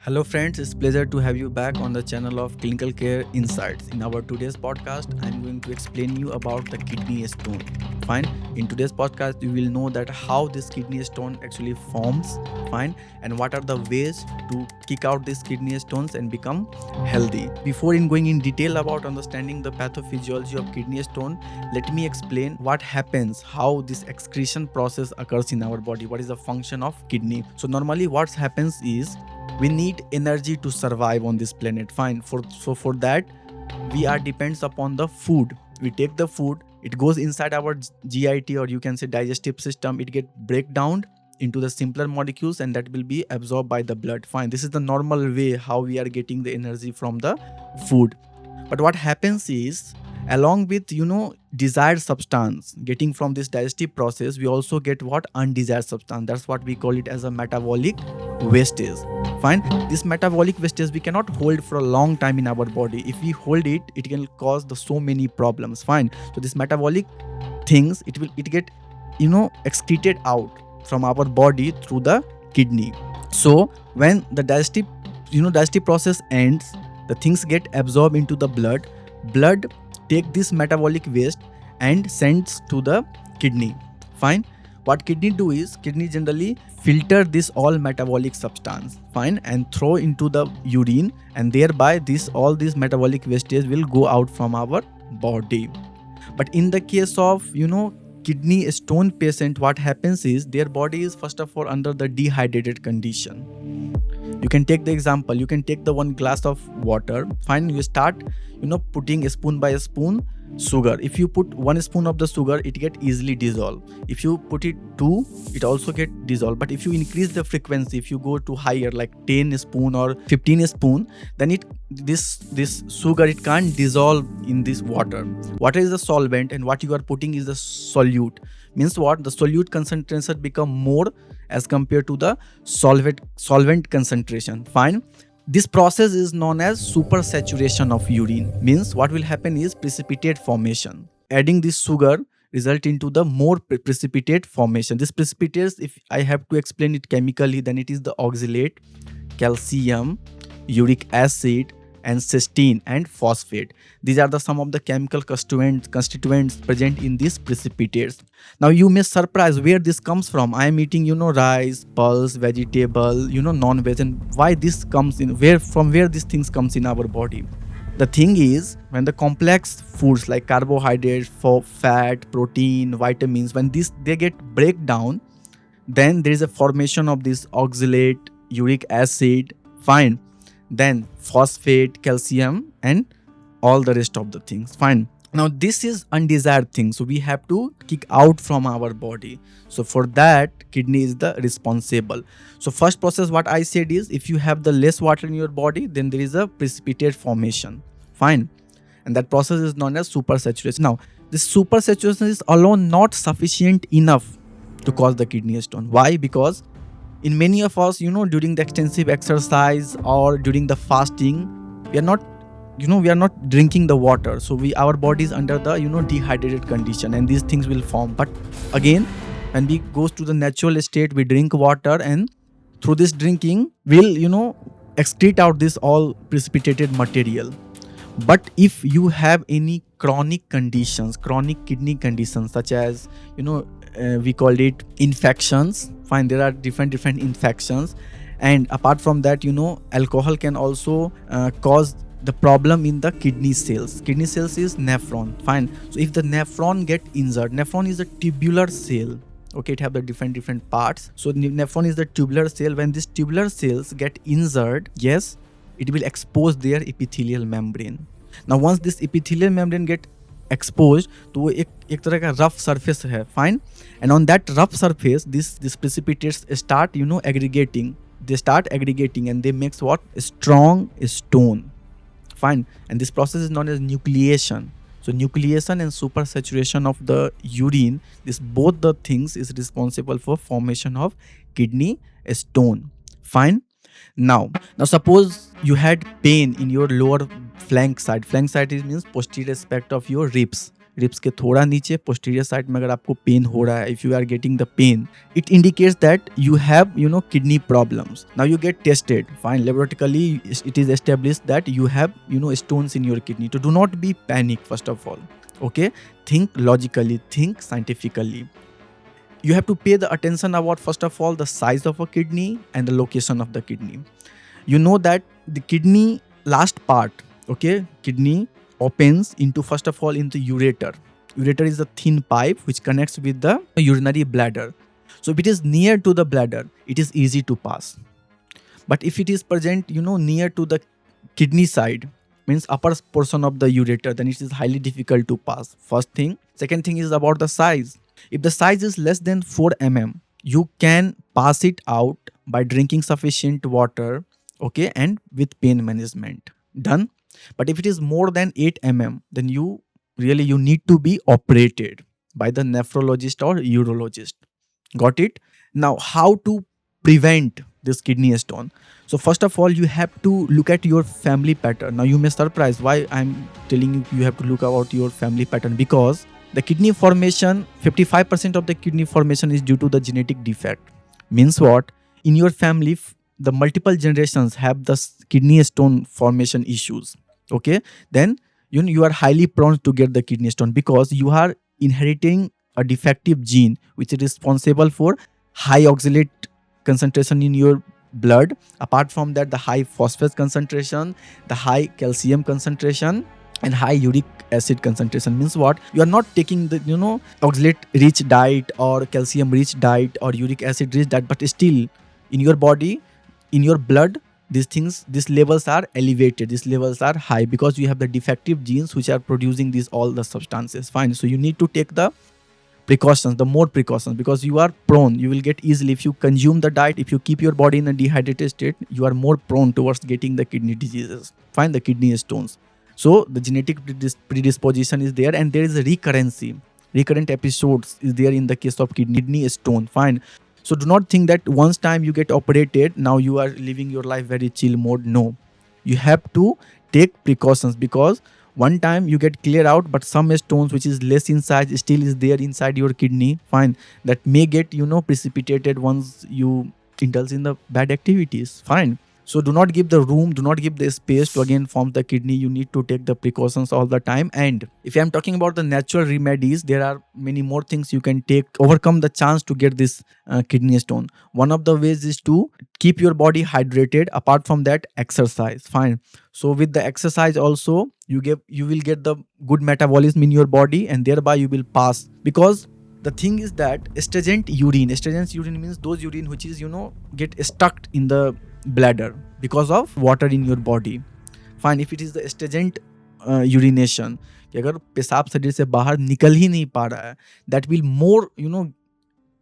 Hello friends, it's pleasure to have you back on the channel of Clinical Care Insights. In our today's podcast, I'm going to explain you about the kidney stone. Fine. In today's podcast, you will know that how this kidney stone actually forms, fine, and what are the ways to kick out these kidney stones and become healthy. Before going in detail about understanding the pathophysiology of kidney stone, let me explain what happens, how this excretion process occurs in our body, what is the function of kidney. So normally what happens is we need energy to survive on this planet, fine. For that we are depends upon the food. We take the food, it goes inside our git, or you can say digestive system. It get break down into the simpler molecules and that will be absorbed by the blood, fine. This is the normal way how we are getting the energy from the food. But what happens is, along with desired substance getting from this digestive process, we also get what undesired substance. That's what we call it as a metabolic wastage, fine. This metabolic wastage we cannot hold for a long time in our body. If we hold it, it can cause so many problems, fine. So this metabolic things, it get excreted out from our body through the kidney. So when the digestive process ends, the things get absorbed into the blood take this metabolic waste and sends to the kidney, fine. What kidney do is, kidney generally filter this all metabolic substance, fine, and throw into the urine, and thereby all these metabolic wastage will go out from our body. But in the case of kidney stone patient, what happens is their body is first of all under the dehydrated condition. You can take the example, you can take the 1 glass of water, fine. You start putting spoon by spoon sugar. If you put 1 spoon of the sugar, it get easily dissolved. If you put it 2, it also get dissolved. But if you increase the frequency, if you go to higher like 10 spoon or 15 spoon, then this sugar, it can't dissolve in this water. Water is the solvent and what you are putting is the solute. Means what? The solute concentration become more as compared to the solvent concentration, fine. This process is known as supersaturation of urine. Means what will happen is precipitate formation. Adding this sugar result into the more precipitate formation. This precipitates, if I have to explain it chemically, then it is the oxalate, calcium, uric acid, and cysteine and phosphate. These are some of the chemical constituents present in these precipitates. Now you may surprise where this comes from. I am eating rice, pulse, vegetable, non-veg, and why this comes in, from where these things comes in our body. The thing is, when the complex foods like carbohydrates, fat, protein, vitamins, when they get break down, then there is a formation of this oxalate, uric acid, fine, then phosphate, calcium, and all the rest of the things, fine. Now this is undesired thing, so we have to kick out from our body. So for that, kidney is the responsible. So first process what I said is, if you have the less water in your body, then there is a precipitate formation, fine, and that process is known as supersaturation. Now this supersaturation is alone not sufficient enough to cause the kidney stone. Why? Because in many of us, during the extensive exercise or during the fasting, we are not drinking the water. So our body is under the dehydrated condition, and these things will form. But again, when we goes to the natural state, we drink water, and through this drinking, we'll excrete out this all precipitated material. But if you have any chronic conditions, chronic kidney conditions, such as we call it infections, fine. There are different infections, and apart from that, alcohol can also cause the problem in the kidney cells. Kidney cells is nephron, fine. So if the nephron get injured, nephron is a tubular cell, okay, it have the different parts. So nephron is the tubular cell. When these tubular cells get injured, yes, it will expose their epithelial membrane. Now once this epithelial membrane get exposed to एक तरह का rough surface है, fine, and on that rough surface this precipitates start aggregating. They start aggregating and they makes what? A strong stone, fine. And this process is known as nucleation. So nucleation and supersaturation of the urine, this both the things is responsible for formation of kidney stone, fine. Now suppose you had pain in your lower flank side. Flank side means posterior aspect of your ribs, ribs के थोड़ा नीचे posterior side में अगर आपको pen हो रहा है, if you are getting the pain, it indicates that you have kidney problems. Now you get tested, fine, laboratory it is established that you have stones in your kidney. So do not be panic first of all, okay? Think logically, think scientifically. You have to pay the attention about first of all the size of a kidney and the location of the kidney. You know that the kidney last part, okay, kidney opens into first of all into ureter. Ureter is a thin pipe which connects with the urinary bladder. So if it is near to the bladder, it is easy to pass. But if it is present near to the kidney side, means upper portion of the ureter, then it is highly difficult to pass. First thing. Second thing is about the size. If the size is less than 4 mm, you can pass it out by drinking sufficient water, okay, and with pain management. Done. But if it is more than 8 mm, then you need to be operated by the nephrologist or urologist. Got it? Now, how to prevent this kidney stone? So first of all, you have to look at your family pattern. Now you may surprise why I'm telling you have to look about your family pattern, because the kidney formation, 55% of the kidney formation is due to the genetic defect. Means what? In your family, the multiple generations have the kidney stone formation issues. Okay, then you are highly prone to get the kidney stone because you are inheriting a defective gene which is responsible for high oxalate concentration in your blood. Apart from that, the high phosphate concentration, the high calcium concentration, and high uric acid concentration. Means what? You are not taking the oxalate rich diet or calcium rich diet or uric acid rich diet, but still in your body, in your blood, these levels are elevated, these levels are high because you have the defective genes which are producing all the substances. Fine. So you need to take the precautions, the more precautions, because you are prone, you will get easily, if you consume the diet, if you keep your body in a dehydrated state, you are more prone towards getting the kidney diseases. Fine, the kidney stones. So the genetic predisposition is there, and there is a recurrent episodes is there in the case of kidney stone. Fine. So do not think that once time you get operated, now you are living your life very chill mode. No, you have to take precautions, because one time you get clear out, but some stones which is less in size still is there inside your kidney. Fine, that may get precipitated once you indulge in the bad activities. Fine. So do not give the room, do not give the space to again form the kidney. You need to take the precautions all the time. And if I am talking about the natural remedies, there are many more things you can take, overcome the chance to get this kidney stone. One of the ways is to keep your body hydrated. Apart from that, exercise. Fine. So with the exercise also, you will get the good metabolism in your body, and thereby you will pass. Because the thing is that astringent urine means those urine which is get stuck in the bladder because of water in your body. Fine. If it is the astringent urination, कि अगर पेशाब शरीर से बाहर निकल ही नहीं पा रहा है, that will more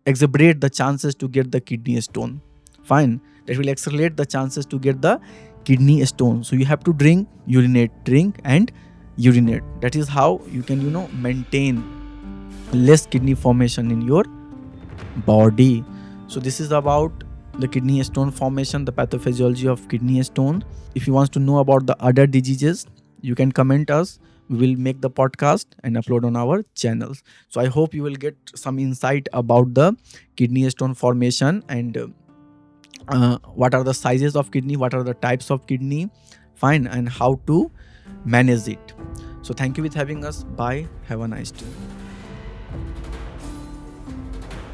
exacerbate the chances to get the kidney stone. Fine. That will accelerate the chances to get the kidney stone. So you have to drink and urinate. That is how you can maintain less kidney formation in your body. So this is about the kidney stone formation, the pathophysiology of kidney stone. If you want to know about the other diseases, you can comment us. We will make the podcast and upload on our channels. So I hope you will get some insight about the kidney stone formation and what are the sizes of kidney, what are the types of kidney, fine, and how to manage it. So thank you with having us. Bye. Have a nice day.